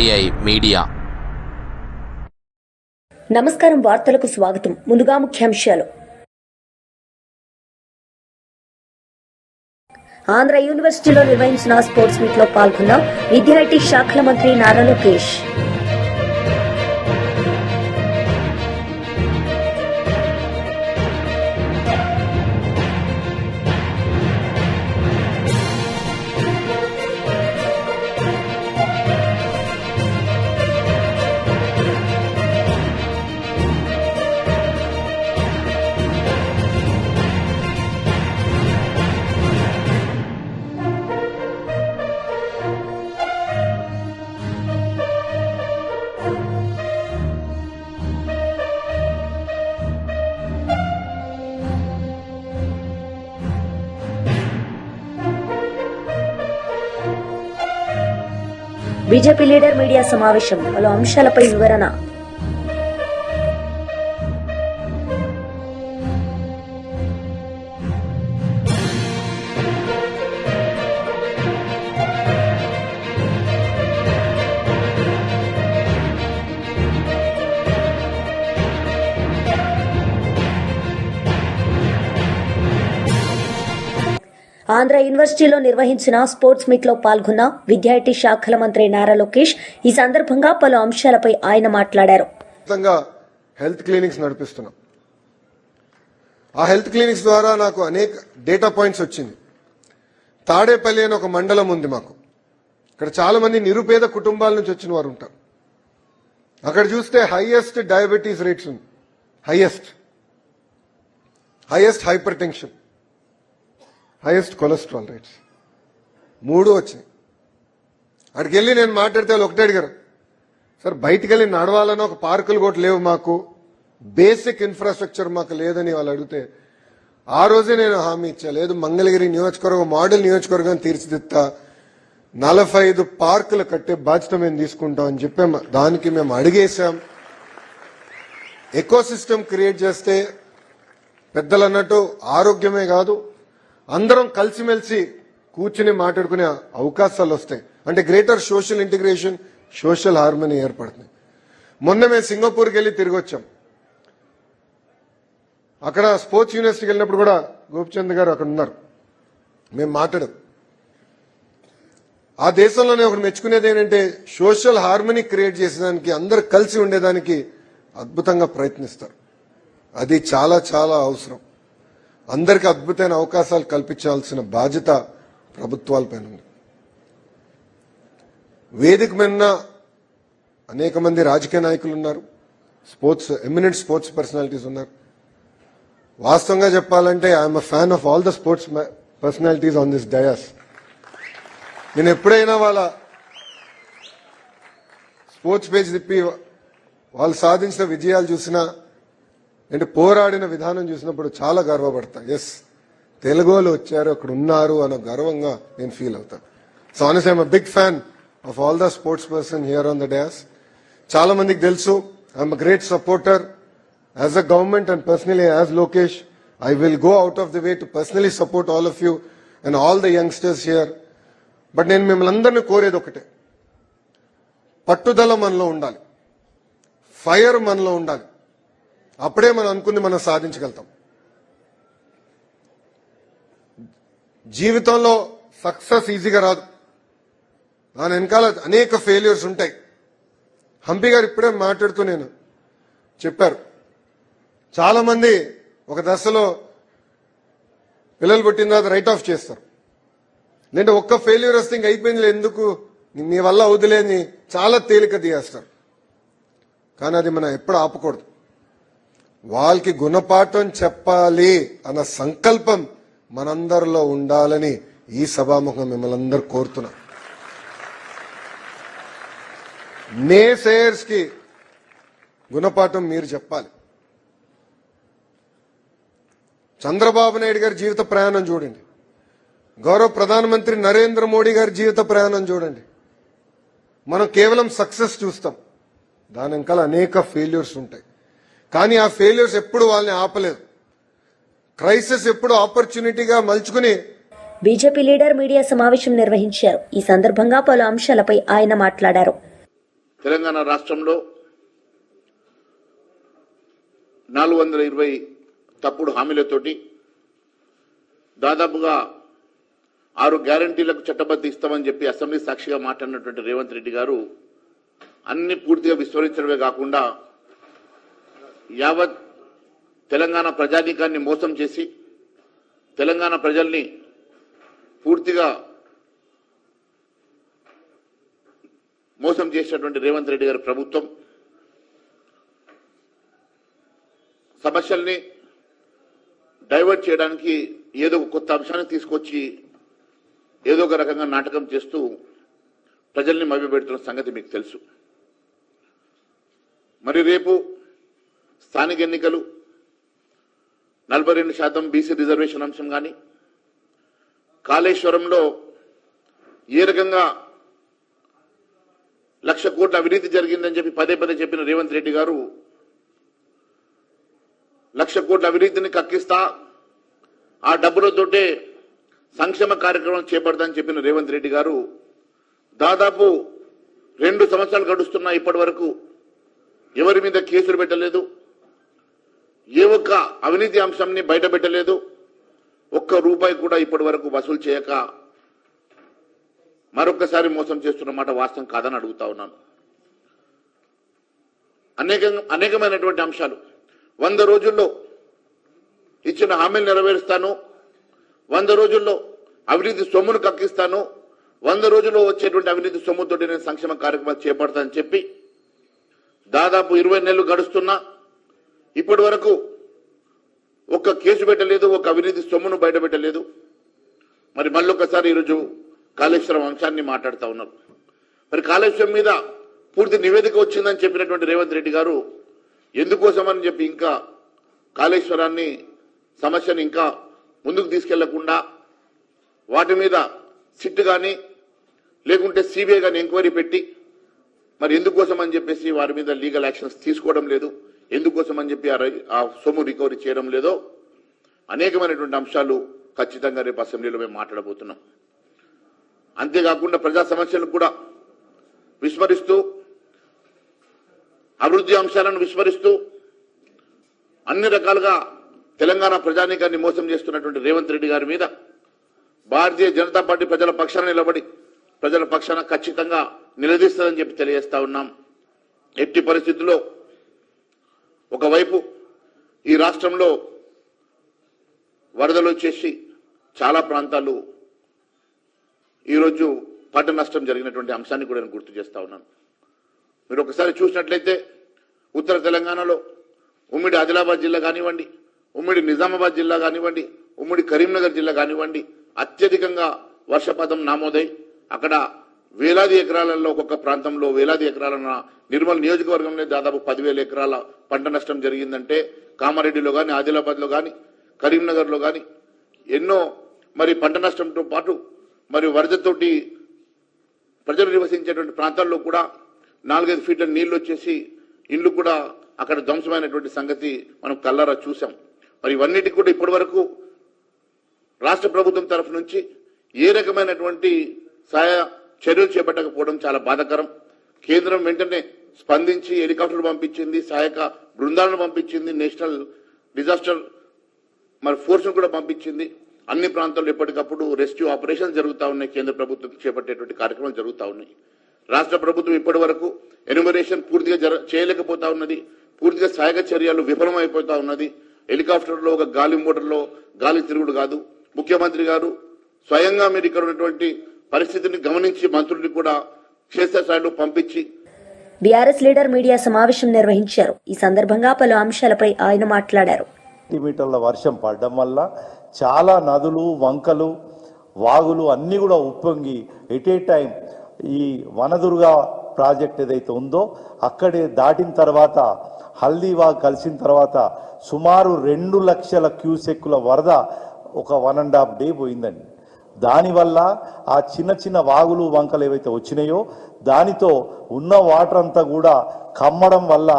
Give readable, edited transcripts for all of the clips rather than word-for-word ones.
RTI media. నమస్కారం, వార్తలకు స్వాగతం. ముందుగా ముఖ్యాంశాలు. ఆంధ్ర యూనివర్సిటీలో నిర్వహించిన స్పోర్ట్స్ మీట్ లో పాల్గొన్న విద్యా ఐటీ శాఖల మంత్రి Nara Lokesh. BJP leader media సమావేశం, పలు అంశాలపై వివరణ. ఆంధ్ర యూనివర్సిటీలో నిర్వహించిన స్పోర్ట్స్ మీట్ లో పాల్గొన్న విద్యా ఐటీ శాఖల మంత్రి నారా లోకేష్ ఈ సందర్భంగా పలు అంశాలపై ఆయన మాట్లాడారు. హెల్త్ క్లినిక్స్ నడిపిస్తున్నాం. ఆ హెల్త్ క్లినిక్స్ ద్వారా నాకు అనేక డేటా పాయింట్స్ వచ్చింది. తాడేపల్లి అని ఒక మండలం ఉంది మాకు. ఇక్కడ చాలా మంది నిరుపేద కుటుంబాల నుంచి వచ్చిన వారు ఉంటారు. అక్కడ చూస్తే హైయెస్ట్ డయాబెటీస్ రేట్స్ ఉంది, highest hyper tension, highest cholesterol rates 3 వచ్చినాయి. అక్కడికి వెళ్ళి నేను మాట్లాడితే వాళ్ళు ఒకటే అడిగారు, సార్ బయటికి వెళ్ళి నడవాలని ఒక పార్కులు కూడా లేవు, మాకు బేసిక్ ఇన్ఫ్రాస్ట్రక్చర్ మాకు లేదని వాళ్ళు అడిగితే ఆ రోజే నేను హామీ ఇచ్చా, లేదు మంగళగిరి నియోజకవర్గం మోడల్ నియోజకవర్గాన్ని తీర్చిదిద్దా, 45 పార్కులు కట్టే బాధ్యత మేము తీసుకుంటాం అని చెప్పాం. దానికి మేము అడిగేశాం. ఎకోసిస్టమ్ క్రియేట్ చేస్తే పెద్దలు అన్నట్టు ఆరోగ్యమే కాదు, అందరం కలిసిమెలిసి కూర్చుని మాట్లాడుకునే అవకాశాలు వస్తాయి. అంటే greater social integration, social harmony ఏర్పడుతుంది. మొన్న మేము సింగపూర్కి వెళ్ళి తిరిగి వచ్చాం. అక్కడ స్పోర్ట్స్ యూనివర్సిటీకి వెళ్ళినప్పుడు కూడా గోపిచంద్ గారు అక్కడ ఉన్నారు. మేము మాట్లాడాం. ఆ దేశంలోనే ఒకటి మెచ్చుకునేది ఏంటంటే సోషల్ హార్మనీ క్రియేట్ చేసేదానికి, అందరు కలిసి ఉండేదానికి అద్భుతంగా ప్రయత్నిస్తారు. అది చాలా చాలా అవసరం. అందరికీ అద్భుతమైన అవకాశాలు కల్పించాల్సిన బాధ్యత ప్రభుత్వాలపైన ఉంది. వేదిక మీద అనేక మంది రాజకీయ నాయకులు ఉన్నారు, ఎమినెంట్ స్పోర్ట్స్ పర్సనాలిటీస్ ఉన్నారు. వాస్తవంగా చెప్పాలంటే I'm a fan of all the sports personalities on this dais. నేను ఎప్పుడైనా వాళ్ళ స్పోర్ట్స్ పేజ్ తిప్పి వాళ్ళు సాధించిన విజయాలు చూసినా, అంటే పోరాడిన విధానం చూసినప్పుడు చాలా గర్వపడతా. ఎస్, తెలుగు వాళ్ళు వచ్చారు, అక్కడ ఉన్నారు అన్న గర్వంగా నేను ఫీల్ అవుతాను. So honestly I'm a big fan of all the sports person here on the dais. చాలా మందికి తెలుసు I'm a great supporter as a government and personally as Lokesh. I will go out of the way to personally support all of you and all the youngsters here. But నేను మిమ్మల్ని అందరినీ కోరేది ఒకటే, పట్టుదల మనలో ఉండాలి, ఫైర్ మనలో ఉండాలి. అప్పుడే మనం అనుకుంది మనం సాధించగలుగుతాం. జీవితంలో సక్సెస్ ఈజీగా రాదు, దాని వెనకాల అనేక ఫెయిల్యూర్స్ ఉంటాయి. హంపి గారు ఇప్పుడే మాట్లాడుతూ నేను చెప్పారు, చాలా మంది ఒక దశలో పిల్లలు పుట్టిన తర్వాత రైట్ ఆఫ్ చేస్తారు. లేదంటే ఒక్క ఫెయిల్యూర్ వస్తే ఇంక అయిపోయింది, ఎందుకు నీ వల్ల అవుతులేని చాలా తేలిక తీయేస్తారు. కానీ అది మనం ఎప్పుడు ఆపకూడదు. వాళ్ళకి గుణపాఠం చెప్పాలి అన్న సంకల్పం మనందరిలో ఉండాలని ఈ సభాముఖం మిమ్మల్ని అందరూ కోరుతున్నా. నేసేయర్స్ కి గుణపాఠం మీరు చెప్పాలి. చంద్రబాబు నాయుడు గారి జీవిత ప్రయాణం చూడండి, గౌరవ ప్రధానమంత్రి నరేంద్ర మోడీ గారి జీవిత ప్రయాణం చూడండి. మనం కేవలం సక్సెస్ చూస్తాం, దాని వెనకాల అనేక ఫెయిల్యూర్స్ ఉంటాయి. కానీ ఆ ఫెయిల్యూర్స్ ఎప్పుడు వాళ్ళని ఆపలేదు. క్రైసిస్ ఎప్పుడు ఆపర్చునిటీగా మలుచుకుని బీజేపీ లీడర్ మీడియా సమావేశం నిర్వహించారు. ఈ సందర్భంగా పలు అంశాలపై ఆయన మాట్లాడారు. తెలంగాణ రాష్ట్రంలో 420 తప్పుడు హామీలతోటి దాదాపుగా 6 గ్యారంటీలకు చట్టబద్ధ ఇస్తామని చెప్పి అసెంబ్లీ సాక్షిగా మాట్లాడినటువంటి రేవంత్ రెడ్డి గారు అన్ని పూర్తిగా విస్మరించడమే కాకుండా యావత్ తెలంగాణ ప్రజానీకాన్ని మోసం చేసి తెలంగాణ ప్రజల్ని పూర్తిగా మోసం చేసినటువంటి రేవంత్ రెడ్డి గారి ప్రభుత్వం సమస్యల్ని డైవర్ట్ చేయడానికి ఏదో ఒక కొత్త అంశాన్ని తీసుకొచ్చి ఏదో ఒక రకంగా నాటకం చేస్తూ ప్రజల్ని మభ్యపెడుతున్న సంగతి మీకు తెలుసు. మరి రేపు స్థానిక ఎన్నికలు 42% బీసీ రిజర్వేషన్ అంశం కానీ కాళేశ్వరంలో ఏ రకంగా 1,00,000 కోట్ల అవినీతి జరిగిందని చెప్పి పదే పదే చెప్పిన రేవంత్ రెడ్డి గారు 1,00,000 కోట్ల అవినీతిని కక్కిస్తా ఆ డబ్బులతోటే సంక్షేమ కార్యక్రమం చేపడతానని చెప్పిన రేవంత్ రెడ్డి గారు దాదాపు 2 సంవత్సరాలు గడుస్తున్నా ఇప్పటి వరకు ఎవరి మీద కేసులు పెట్టలేదు, ఏ ఒక్క అవినీతి అంశాన్ని బయట పెట్టలేదు, ఒక్క రూపాయి కూడా ఇప్పటి వరకు వసూలు చేయక మరొకసారి మోసం చేస్తున్నమాట వాస్తవం కాదని అడుగుతా ఉన్నాను. అనేకమైనటువంటి అంశాలు 100 రోజుల్లో ఇచ్చిన హామీలు నెరవేరుస్తాను, 100 రోజుల్లో అవినీతి సొమ్మును కక్కిస్తాను, 100 రోజుల్లో వచ్చేటువంటి అవినీతి సొమ్ముతో నేను సంక్షేమ కార్యక్రమాలు చేపడతానని చెప్పి దాదాపు 20 నెలలు గడుస్తున్నా ఇప్పటి వరకు ఒక్క కేసు పెట్టలేదు, ఒక్క అవినీతి సొమ్మును బయట పెట్టలేదు. మరి మళ్ళొకసారి ఈరోజు కాళేశ్వరం అంశాన్ని మాట్లాడుతూ ఉన్నారు. మరి కాళేశ్వరం మీద పూర్తి నివేదిక వచ్చిందని చెప్పినటువంటి రేవంత్ రెడ్డి గారు ఎందుకోసమని చెప్పి ఇంకా కాళేశ్వరాన్ని సమస్యను ఇంకా ముందుకు తీసుకెళ్లకుండా వాటి మీద సిట్ కానీ లేకుంటే సిబిఐ కానీ ఎంక్వైరీ పెట్టి మరి ఎందుకోసం అని చెప్పేసి వారి మీద లీగల్ యాక్షన్స్ తీసుకోవడం లేదు, ఎందుకోసం అని చెప్పి ఆ సొమ్ము రికవరీ చేయడం లేదో అనేకమైనటువంటి అంశాలు ఖచ్చితంగా రేపు అసెంబ్లీలో మేము మాట్లాడబోతున్నాం. అంతేకాకుండా ప్రజా సమస్యలను కూడా విస్మరిస్తూ అభివృద్ధి అంశాలను విస్మరిస్తూ అన్ని రకాలుగా తెలంగాణ ప్రజానీకాన్ని మోసం చేస్తున్నటువంటి రేవంత్ రెడ్డి గారి మీద భారతీయ జనతా పార్టీ ప్రజల పక్షాన నిలబడి ప్రజల పక్షాన ఖచ్చితంగా నిలదీస్తుందని చెప్పి తెలియజేస్తా ఉన్నాం. ఎట్టి పరిస్థితుల్లో ఒకవైపు ఈ రాష్ట్రంలో వరదలు వచ్చేసి చాలా ప్రాంతాలు ఈరోజు పంట నష్టం జరిగినటువంటి అంశాన్ని కూడా నేను గుర్తు చేస్తా ఉన్నాను. మీరు ఒకసారి చూసినట్లయితే ఉత్తర తెలంగాణలో ఉమ్మడి ఆదిలాబాద్ జిల్లా కానివ్వండి, ఉమ్మడి నిజామాబాద్ జిల్లా కానివ్వండి, ఉమ్మడి కరీంనగర్ జిల్లా కానివ్వండి అత్యధికంగా వర్షపాతం నమోదై అక్కడ వేలాది ఎకరాలలో ఒక్కొక్క ప్రాంతంలో వేలాది ఎకరాల నిర్మల్ నియోజకవర్గంలో దాదాపు 10,000 ఎకరాల పంట నష్టం జరిగిందంటే కామారెడ్డిలో కానీ ఆదిలాబాద్లో కానీ కరీంనగర్లో కానీ ఎన్నో మరి పంట నష్టంతో పాటు మరి వరదతోటి ప్రజలు నివసించేటువంటి ప్రాంతాల్లో కూడా 4-5 ఫీట్ల నీళ్లు వచ్చేసి ఇండ్లు కూడా అక్కడ ధ్వంసమైనటువంటి సంగతి మనం కళ్ళారా చూసాం. మరి ఇవన్నిటికీ కూడా ఇప్పటి వరకు రాష్ట్ర ప్రభుత్వం తరఫు నుంచి ఏ రకమైనటువంటి సహాయ చర్యలు చేపట్టకపోవడం చాలా బాధాకరం. కేంద్రం వెంటనే స్పందించి హెలికాప్టర్లు పంపించింది, సహాయక బృందాలను పంపించింది, నేషనల్ డిజాస్టర్ మరి ఫోర్స్ కూడా పంపించింది. అన్ని ప్రాంతాల్లో ఎప్పటికప్పుడు రెస్క్యూ ఆపరేషన్స్ జరుగుతూ ఉన్నాయి, కేంద్ర ప్రభుత్వం చేపట్టేటువంటి కార్యక్రమాలు జరుగుతూ ఉన్నాయి. రాష్ట్ర ప్రభుత్వం ఇప్పటి వరకు ఎన్యూమరేషన్ పూర్తిగా చేయలేకపోతా ఉన్నది, పూర్తిగా సహాయక చర్యలు విఫలమైపోతా ఉన్నది. హెలికాప్టర్లో ఒక గాలి మోటార్లో గాలి తిరుగుడు కాదు. ముఖ్యమంత్రి గారు స్వయంగా మీరు ఇక్కడ ఉన్నటువంటి పరిస్థితిని గమనించి మంత్రుల్ని కూడా క్షేత్రస్థాయిలో పంపించి బీఆర్ఎస్ లీడర్ మీడియా సమావేశం నిర్వహించారు. ఈ సందర్భంగా పలు అంశాలపై ఆయన మాట్లాడారు. మీటర్ల వర్షం పడడం వల్ల చాలా నదులు, వంకలు, వాగులు అన్నీ కూడా ఉప్పొంగి ఎట్ ఏ టైం ఈ వనదుర్గ ప్రాజెక్ట్ ఏదైతే ఉందో అక్కడే దాటిన తర్వాత హల్దీవాగ్ కలిసిన తర్వాత సుమారు 2 లక్షల క్యూసెక్కుల వరద ఒక 1.5 డే పోయిందండి. దానివల్ల ఆ చిన్న చిన్న వాగులు, వంకలు ఏవైతే వచ్చినాయో దానితో ఉన్న వాటర్ అంతా కూడా కమ్మడం వల్ల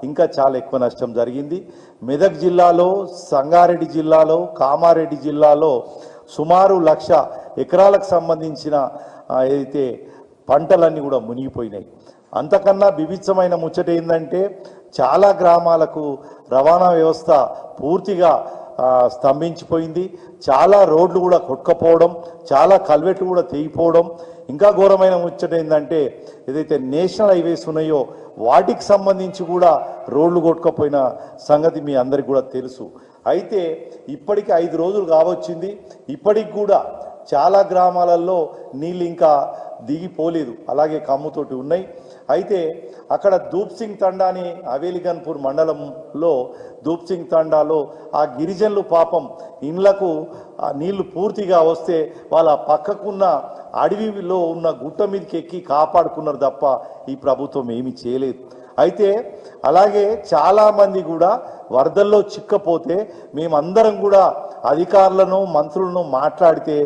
ఇంకా చాలా ఎక్కువ నష్టం జరిగింది. మెదక్ జిల్లాలో, సంగారెడ్డి జిల్లాలో, కామారెడ్డి జిల్లాలో సుమారు 1,00,000 ఎకరాలకు సంబంధించిన ఏదైతే పంటలన్నీ కూడా మునిగిపోయినాయి. అంతకన్నా బిభిచ్చమైన ముచ్చట ఏంటంటే చాలా గ్రామాలకు రవాణా వ్యవస్థ పూర్తిగా స్తంభించిపోయింది. చాలా రోడ్లు కూడా కొట్టుకపోవడం, చాలా కల్వెట్లు కూడా తెగిపోవడం. ఇంకా ఘోరమైన ముచ్చట ఏంటంటే ఏదైతే నేషనల్ హైవేస్ ఉన్నాయో వాటికి సంబంధించి కూడా రోడ్లు కొట్టుకపోయిన సంగతి మీ అందరికి కూడా తెలుసు. అయితే ఇప్పటికి 5 రోజులు కావచ్చింది, ఇప్పటికి కూడా చాలా గ్రామాలలో నీళ్ళు ఇంకా దిగిపోలేదు, అలాగే కమ్ముతోటి ఉన్నాయి. అయితే అక్కడ ధూప్ సింగ్ తండా అని హవేలీగన్పూర్ మండలంలో ధూప్ సింగ్ తండాలో ఆ గిరిజనులు పాపం ఇండ్లకు నీళ్లు పూర్తిగా వస్తే వాళ్ళ పక్కకున్న అడవిలో ఉన్న గుట్ట మీదకి ఎక్కి కాపాడుకున్నారు తప్ప ఈ ప్రభుత్వం ఏమీ చేయలేదు. అయితే అలాగే చాలామంది కూడా వరదల్లో చిక్కపోతే మేమందరం కూడా అధికారులను మంత్రులను మాట్లాడితే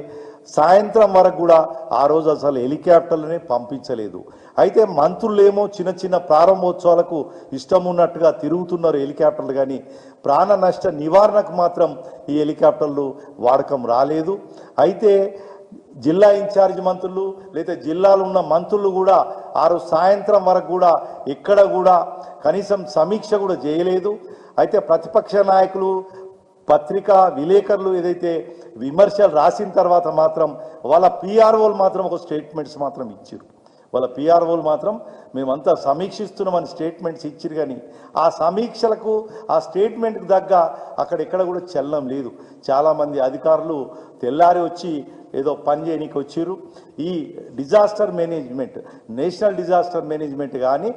సాయంత్రం వరకు కూడా ఆ రోజు అసలు హెలికాప్టర్లనే పంపించలేదు. అయితే మంత్రులేమో చిన్న చిన్న ప్రారంభోత్సవాలకు ఇష్టం ఉన్నట్టుగా తిరుగుతున్నారు హెలికాప్టర్లు, కానీ ప్రాణ నష్ట నివారణకు మాత్రం ఈ హెలికాప్టర్లు వాడకం రాలేదు. అయితే జిల్లా ఇన్ఛార్జ్ మంత్రులు లేదా జిల్లాలో ఉన్న మంత్రులు కూడా ఆ రోజు సాయంత్రం వరకు కూడా ఎక్కడ కూడా కనీసం సమీక్ష కూడా చేయలేదు. అయితే ప్రతిపక్ష నాయకులు పత్రికా విలేకరులు ఏదైతే విమర్శలు రాసిన తర్వాత మాత్రం వాళ్ళ పిఆర్ఓలు మాత్రం ఒక స్టేట్మెంట్స్ మాత్రం ఇచ్చారు. వాళ్ళ పిఆర్ఓలు మాత్రం మేమంతా సమీక్షిస్తున్నామని స్టేట్మెంట్స్ ఇచ్చారు, కానీ ఆ సమీక్షలకు ఆ స్టేట్మెంట్కి తగ్గ అక్కడెక్కడ కూడా చలనం లేదు. చాలామంది అధికారులు తెల్లారి వచ్చి ఏదో పని చేయడానికి వచ్చారు. ఈ disaster management, national disaster management కానీ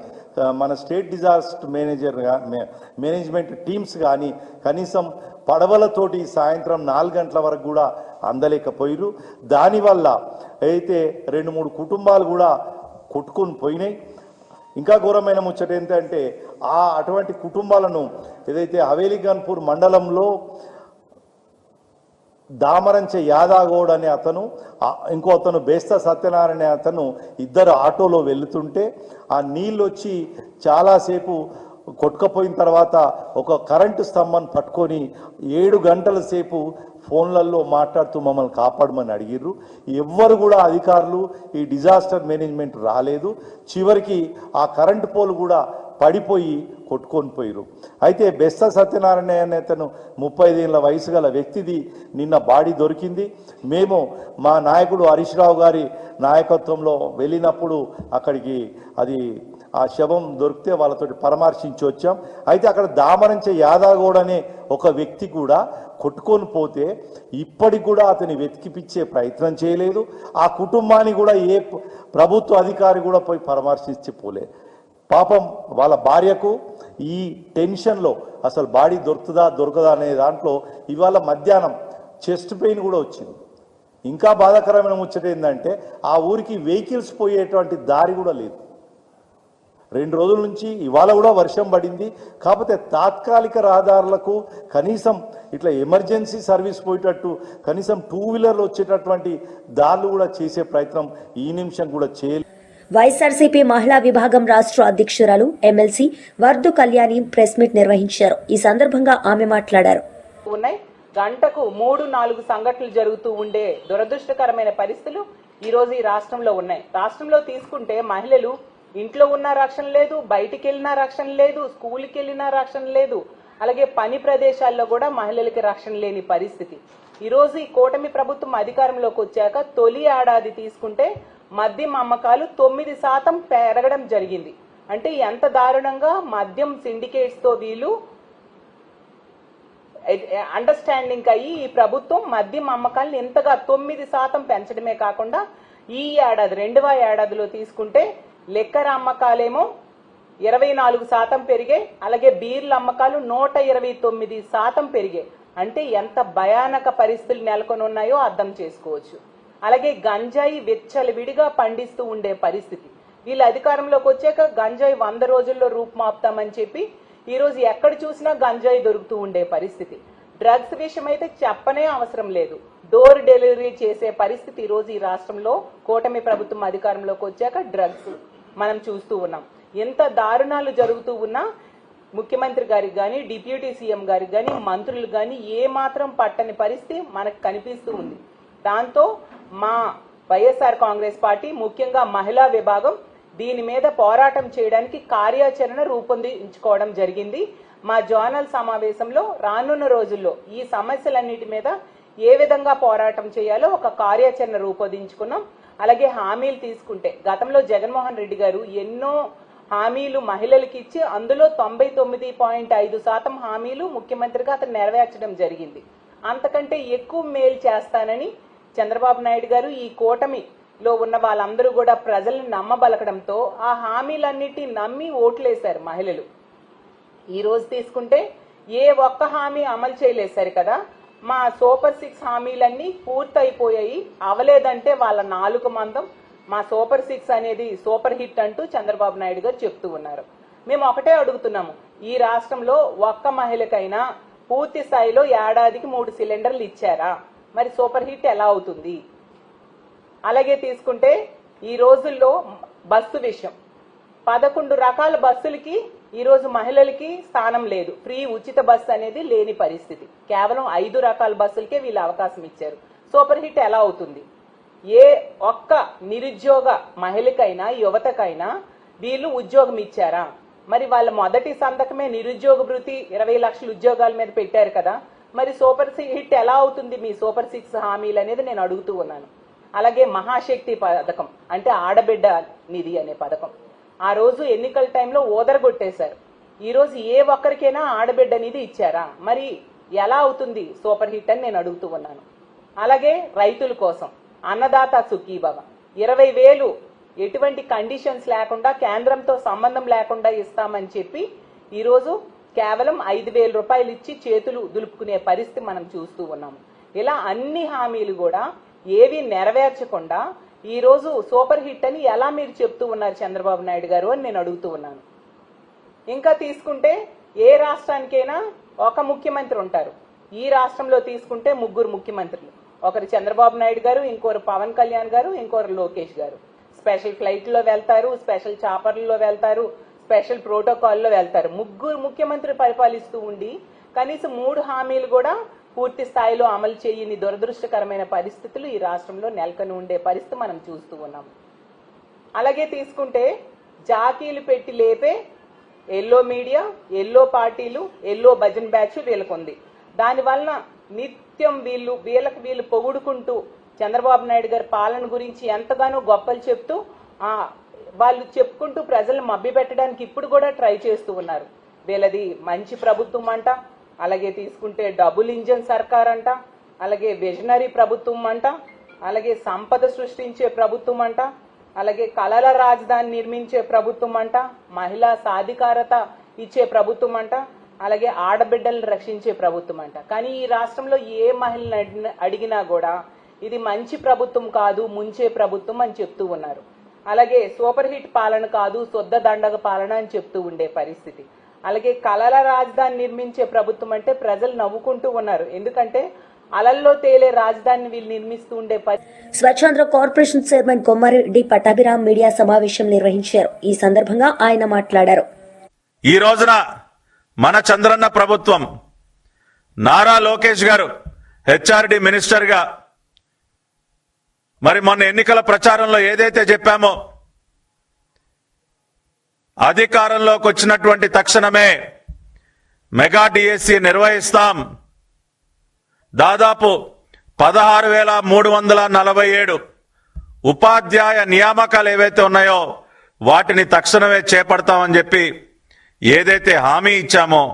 మన స్టేట్ డిజాస్టర్ మేనేజ్మెంట్ టీమ్స్ కానీ కనీసం పడవలతోటి సాయంత్రం 4 గంటల వరకు కూడా అందలేకపోయారు. దానివల్ల అయితే 2-3 కుటుంబాలు కూడా కొట్టుకొని పోయినాయి. ఇంకా ఘోరమైన ముచ్చట ఏంటంటే అటువంటి కుటుంబాలను ఏదైతే హవేలీగన్పూర్ మండలంలో దామరంచె యాదాగౌడ్ అనే అతను, ఇంకో అతను బేస్తా సత్యనారాయణ అనే అతను ఇద్దరు ఆటోలో వెళుతుంటే ఆ నీళ్ళు వచ్చి చాలాసేపు కొట్టుకపోయిన తర్వాత ఒక కరెంటు స్తంభాన్ని పట్టుకొని 7 గంటల సేపు ఫోన్లలో మాట్లాడుతూ మమ్మల్ని కాపాడమని అడిగిర్రు. ఎవ్వరు కూడా అధికారులు ఈ డిజాస్టర్ మేనేజ్మెంట్ రాలేదు. చివరికి ఆ కరెంటు పోలు కూడా పడిపోయి కొట్టుకొని పోయారు. అయితే బెస్త సత్యనారాయణ అనే అతను 35 ఏళ్ల వయసు గల వ్యక్తిది నిన్న బాడీ దొరికింది. మేము మా నాయకుడు హరీష్ రావు గారి నాయకత్వంలో వెళ్ళినప్పుడు అక్కడికి ఆ శవం దొరికితే వాళ్ళతోటి పరామర్శించి వచ్చాం. అయితే అక్కడ దామరంచె యాదాగౌడ్ అనే ఒక వ్యక్తి కూడా కొట్టుకొని పోతే ఇప్పటికి కూడా అతని వెతికిపిచ్చే ప్రయత్నం చేయలేదు. ఆ కుటుంబాన్ని కూడా ఏ ప్రభుత్వ అధికారి కూడా పోయి పరామర్శించి పోలే. పాపం వాళ్ళ భార్యకు ఈ టెన్షన్లో అసలు బాడీ దొరుకుతుందా దొరకదా అనే దాంట్లో ఇవాళ మధ్యాహ్నం చెస్ట్ పెయిన్ కూడా వచ్చింది. ఇంకా బాధాకరమైన ముచ్చట ఏంటంటే ఆ ఊరికి వెహికల్స్ పోయేటువంటి దారి కూడా లేదు. 2 రోజుల నుంచి ఇవాళ కూడా వర్షం పడింది. కాకపోతే తాత్కాలిక రహదారులకు కనీసం ఇట్లా ఎమర్జెన్సీ సర్వీస్ పోయేటట్టు కనీసం 2 వీలర్లు వచ్చేటటువంటి దారులు కూడా చేసే ప్రయత్నం ఈ నిమిషం కూడా చేయలేదు. వైఎస్ఆర్సీపీ మహిళా విభాగం రాష్ట్ర అధ్యక్షురాలు ఎమ్మెల్సీ వర్ధు కళ్యాణి ప్రెస్ మీట్ నిర్వహించారు. ఈ సందర్భంగా ఆమె మాట్లాడారు. గంటకు 3-4 సంఘటనలు జరుగుతూ ఉండే దురదృష్టకరమైన పరిస్థితులు ఈ రోజు ఈ రాష్ట్రంలో ఉన్నాయి. రాష్ట్రంలో తీసుకుంటే మహిళలు ఇంట్లో ఉన్న రక్షణ లేదు, బయటికి వెళ్ళినా రక్షణ లేదు, స్కూల్కి వెళ్ళినా రక్షణ లేదు, అలాగే పని ప్రదేశాల్లో కూడా మహిళలకి రక్షణ లేని పరిస్థితి. ఈరోజు ఈ కూటమి ప్రభుత్వం అధికారంలోకి వచ్చాక తొలి ఏడాది తీసుకుంటే మద్యం అమ్మకాలు 9% పెరగడం జరిగింది. అంటే ఎంత దారుణంగా మద్యం సిండికేట్స్ తో వీళ్ళు అండర్స్టాండింగ్ అయ్యి ఈ ప్రభుత్వం మద్యం అమ్మకాలను ఎంతగా 9% పెంచడమే కాకుండా ఈ ఏడాది 2వ ఏడాదిలో తీసుకుంటే లెక్కర అమ్మకాలేమో 24% పెరిగాయి, అలాగే బీర్ల అమ్మకాలు 129% పెరిగాయి. అంటే ఎంత భయానక పరిస్థితులు నెలకొని ఉన్నాయో అర్థం చేసుకోవచ్చు. అలాగే గంజాయి విచ్చలవిడిగా పండిస్తూ ఉండే పరిస్థితి. వీళ్ళు అధికారంలోకి వచ్చాక గంజాయి 100 రోజుల్లో రూపుమాపుతామని చెప్పి ఈ రోజు ఎక్కడ చూసినా గంజాయి దొరుకుతూ ఉండే పరిస్థితి. డ్రగ్స్ విషయం అయితే చెప్పనే అవసరం లేదు. డోర్ డెలివరీ చేసే పరిస్థితి ఈ రోజు ఈ రాష్ట్రంలో కూటమి ప్రభుత్వం అధికారంలోకి వచ్చాక డ్రగ్స్ మనం చూస్తూ ఉన్నాం. ఎంత దారుణాలు జరుగుతూ ఉన్నా ముఖ్యమంత్రి గారికి కానీ, డిప్యూటీ సీఎం గారికి కానీ, మంత్రులు కానీ ఏ మాత్రం పట్టని పరిస్థితి మనకు కనిపిస్తూ ఉంది. దాంతో మా వైఎస్ఆర్ కాంగ్రెస్ పార్టీ ముఖ్యంగా మహిళా విభాగం దీని మీద పోరాటం చేయడానికి కార్యాచరణ రూపొందించుకోవడం జరిగింది. మా జోనల్ సమావేశంలో రానున్న రోజుల్లో ఈ సమస్యలన్నిటి మీద ఏ విధంగా పోరాటం చేయాలో ఒక కార్యాచరణ రూపొందించుకున్నాం. అలాగే హామీలు తీసుకుంటే గతంలో జగన్మోహన్ రెడ్డి గారు ఎన్నో హామీలు మహిళలకు ఇచ్చి అందులో 99.5% హామీలు ముఖ్యమంత్రిగా అతను నెరవేర్చడం జరిగింది. అంతకంటే ఎక్కువ మేలు చేస్తానని చంద్రబాబు నాయుడు గారు ఈ కూటమిలో ఉన్న వాళ్ళందరూ కూడా ప్రజల్ని నమ్మబలకడంతో ఆ హామీలన్నిటి నమ్మి ఓట్లేశారు మహిళలు. ఈ రోజు తీసుకుంటే ఏ ఒక్క హామీ అమలు చేయలేదు సరి కదా. మా సూపర్ 6 హామీలన్నీ పూర్తయిపోయాయి, అవలేదంటే వాళ్ళ నాలుగు మందం మా సూపర్ 6 అనేది సూపర్ హిట్ అంటూ చంద్రబాబు నాయుడు గారు చెప్తూ ఉన్నారు. మేము ఒకటే అడుగుతున్నాము, ఈ రాష్ట్రంలో ఒక్క మహిళకైనా పూర్తి స్థాయిలో ఏడాదికి 3 సిలిండర్లు ఇచ్చారా? మరి సూపర్ హిట్ ఎలా అవుతుంది? అలాగే తీసుకుంటే ఈ రోజుల్లో బస్సు విషయం, 11 రకాల బస్సులకి ఈరోజు మహిళలకి స్థానం లేదు. ఫ్రీ ఉచిత బస్సు అనేది లేని పరిస్థితి. కేవలం 5 రకాల బస్సులకే వీళ్ళు అవకాశం ఇచ్చారు. సూపర్ హిట్ ఎలా అవుతుంది? ఏ ఒక్క నిరుద్యోగ మహిళకైనా యువతకైనా వీళ్ళు ఉద్యోగం ఇచ్చారా? మరి వాళ్ళ మొదటి సంతకమే నిరుద్యోగ భృతి 20 లక్షల ఉద్యోగాల మీద పెట్టారు కదా. మరి సూపర్ హిట్ ఎలా అవుతుంది మీ సూపర్ 6 హామీలు అనేది నేను అడుగుతూ ఉన్నాను. అలాగే మహాశక్తి పథకం అంటే ఆడబిడ్డ నిధి అనే పథకం ఆ రోజు ఎన్నికల టైంలో ఓదరగొట్టేశారు. ఈ రోజు ఏ ఒక్కరికైనా ఆడబిడ్డ నిధి ఇచ్చారా? మరి ఎలా అవుతుంది సూపర్ హిట్ అని నేను అడుగుతూ ఉన్నాను. అలాగే రైతుల కోసం అన్నదాత సుఖీభవ 20,000 ఎటువంటి కండిషన్స్ లేకుండా కేంద్రంతో సంబంధం లేకుండా ఇస్తామని చెప్పి ఈరోజు కేవలం 5,000 రూపాయలు ఇచ్చి చేతులు దులుపుకునే పరిస్థితి మనం చూస్తూ ఉన్నాము. ఇలా అన్ని హామీలు కూడా ఏవి నెరవేర్చకుండా ఈ రోజు సూపర్ హిట్ అని ఎలా మీరు చెప్తూ ఉన్నారు చంద్రబాబు నాయుడు గారు అని నేను అడుగుతూ ఉన్నాను. ఇంకా తీసుకుంటే ఏ రాష్ట్రానికైనా ఒక ముఖ్యమంత్రి ఉంటారు. ఈ రాష్ట్రంలో తీసుకుంటే 3 ముఖ్యమంత్రులు, ఒకరు చంద్రబాబు నాయుడు గారు, ఇంకొకరు పవన్ కళ్యాణ్ గారు, ఇంకొకరు లోకేష్ గారు. స్పెషల్ ఫ్లైట్లో వెళ్తారు, స్పెషల్ చాపర్లలో వెళ్తారు, స్పెషల్ ప్రోటోకాల్లో వెళ్తారు. 3 ముఖ్యమంత్రి పరిపాలిస్తూ ఉండి కనీసం 3 హామీలు కూడా పూర్తి స్థాయిలో అమలు చేయని దురదృష్టకరమైన పరిస్థితులు ఈ రాష్ట్రంలో నెలకొని ఉండే పరిస్థితి మనం చూస్తూ ఉన్నాం. అలాగే తీసుకుంటే జాకీలు పెట్టి లేపే ఎల్లో మీడియా, ఎల్లో పార్టీలు, ఎల్లో భజన్ బ్యాచ్ వీళ్ళకుంది. దానివల్ల నిత్యం వీళ్ళకి పొగుడుకుంటూ చంద్రబాబు నాయుడు గారి పాలన గురించి ఎంతగానో గొప్పలు చెప్తూ వాళ్ళు చెప్పుకుంటూ ప్రజలను మభ్యపెట్టడానికి ఇప్పుడు కూడా ట్రై చేస్తూ ఉన్నారు. వీళ్ళది మంచి ప్రభుత్వం అంట, అలాగే తీసుకుంటే డబుల్ ఇంజన్ సర్కార్ అంట, అలాగే విజనరీ ప్రభుత్వం అంట, అలాగే సంపద సృష్టించే ప్రభుత్వం అంట, అలాగే కళల రాజధాని నిర్మించే ప్రభుత్వం అంట, మహిళా సాధికారత ఇచ్చే ప్రభుత్వం అంట, అలాగే ఆడబిడ్డలను రక్షించే ప్రభుత్వం అంట. కానీ ఈ రాష్ట్రంలో ఏ మహిళను అడిగినా కూడా ఇది మంచి ప్రభుత్వం కాదు, ముంచే ప్రభుత్వం అని చెప్తూ ఉన్నారు. అలాగే సూపర్ హిట్ పాలన కాదు, శుద్ధ దండగ పాలన అని చెప్తూ ఉండే పరిస్థితి. అలాగే కళల రాజధాని నిర్మించే ప్రభుత్వం అంటే ప్రజలు నవ్వుకుంటూ ఉన్నారు. ఎందుకంటే అలల్లో తేలే రాజధానిని వీళ్ళు నిర్మిస్తూ ఉండే Swachhandhra corporation chairman Kommareddy Pattabhiram media సమావేశం నిర్వహించారు. ఈ సందర్భంగా ఆయన మాట్లాడారు. ఈ రోజున మన చంద్రన్న ప్రభుత్వం నారా లోకేష్ గారు హెచ్ఆర్డి మినిస్టర్ గా మరి మొన్న ఎన్నికల ప్రచారంలో ఏదైతే చెప్పామో అధికారంలోకి వచ్చినటువంటి తక్షణమే మెగా డిఎస్సి నిర్వహిస్తాం, దాదాపు 16,347 ఉపాధ్యాయ నియామకాలు ఏవైతే ఉన్నాయో వాటిని తక్షణమే చేపడతామని చెప్పి ఏదైతే హామీ ఇచ్చామో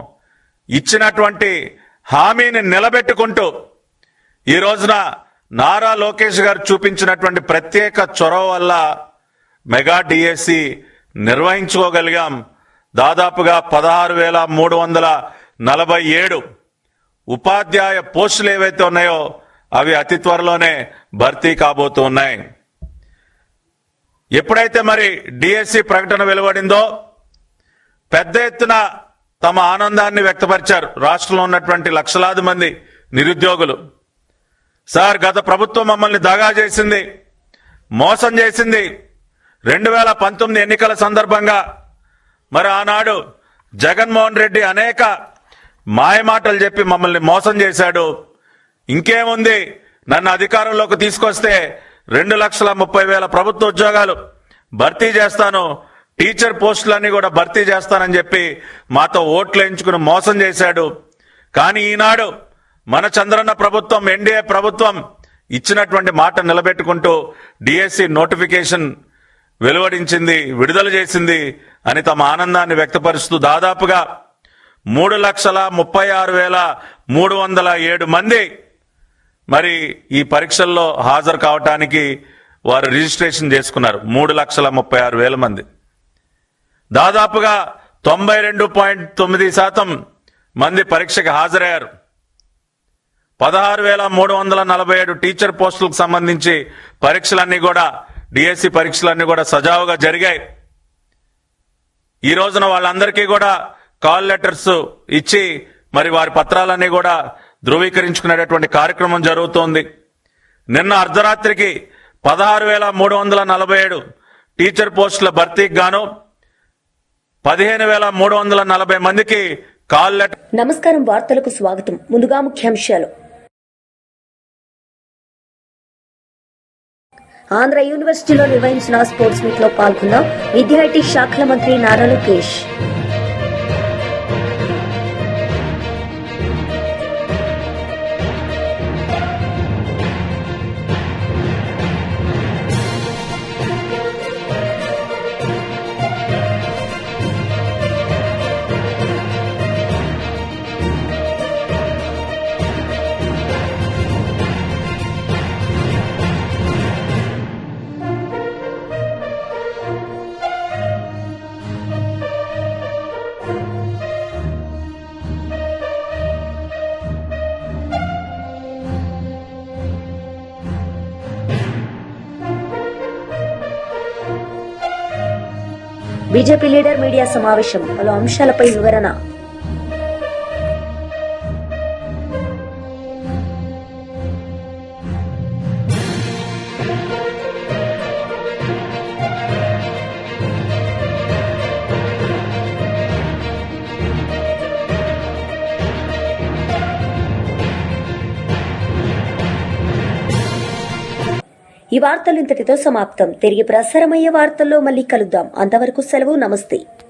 ఇచ్చినటువంటి హామీని నిలబెట్టుకుంటూ ఈ రోజున నారా లోకేష్ గారు చూపించినటువంటి ప్రత్యేక చొరవ వల్ల మెగా డిఎస్సి నిర్వహించుకోగలిగాం. దాదాపుగా 16,347 ఉపాధ్యాయ పోస్టులు ఏవైతే ఉన్నాయో అవి అతి త్వరలోనే భర్తీ కాబోతూ ఉన్నాయి. ఎప్పుడైతే మరి డిఎస్సి ప్రకటన వెలువడిందో పెద్ద ఎత్తున తమ ఆనందాన్ని వ్యక్తపరిచారు రాష్ట్రంలో ఉన్నటువంటి లక్షలాది మంది నిరుద్యోగులు. సార్, గత ప్రభుత్వం మమ్మల్ని దగా చేసింది, మోసం చేసింది. 2019 ఎన్నికల సందర్భంగా మరి ఆనాడు జగన్మోహన్ రెడ్డి అనేక మాయమాటలు చెప్పి మమ్మల్ని మోసం చేశాడు. ఇంకేముంది, నన్ను అధికారంలోకి తీసుకొస్తే 2,30,000 ప్రభుత్వ ఉద్యోగాలు భర్తీ చేస్తాను, టీచర్ పోస్టులన్నీ కూడా భర్తీ చేస్తానని చెప్పి మాతో ఓట్లు వేయించుకుని మోసం చేశాడు. కానీ ఈనాడు మన చంద్రన్న ప్రభుత్వం, ఎన్డీఏ ప్రభుత్వం ఇచ్చినటువంటి మాట నిలబెట్టుకుంటూ డిఎస్సి నోటిఫికేషన్ వెలువడించింది, విడుదల చేసింది అని తమ ఆనందాన్ని వ్యక్తపరుస్తూ దాదాపుగా 3,36,307 మంది మరి ఈ పరీక్షల్లో హాజరు కావటానికి వారు రిజిస్ట్రేషన్ చేసుకున్నారు. 3,36,000 మంది, దాదాపుగా 92.9% మంది పరీక్షకు హాజరయ్యారు. 16,347 టీచర్ పోస్టులకు సంబంధించి పరీక్షలన్నీ కూడా, డిఎస్సి పరీక్షలన్నీ కూడా సజావుగా జరిగాయి. ఈ రోజున వాళ్ళందరికీ కూడా కాల్ లెటర్స్ ఇచ్చి మరి వారి పత్రాలన్నీ కూడా ధృవీకరించుకునేటటువంటి కార్యక్రమం జరుగుతోంది. నిన్న అర్ధరాత్రికి 16,347 టీచర్ పోస్టుల భర్తీకి గాను 15,340 మందికి కాల్ లెటర్. నమస్కారం, వార్తలకు స్వాగతం. ముందుగా ముఖ్యాంశాలు. ఆంధ్ర యూనివర్సిటీలో నిర్వహించిన స్పోర్ట్స్ మీట్ లో పాల్గొన్న విద్యార్థి శాఖల మంత్రి Nara Lokesh. BJP leader media సమావేశం, పలు అంశాలపై వివరణ. ఈ వార్తలు ఇంతటితో సమాప్తం. తిరిగి ప్రసారమయ్యే వార్తల్లో మళ్ళీ కలుద్దాం. అంతవరకు సెలవు, నమస్తే.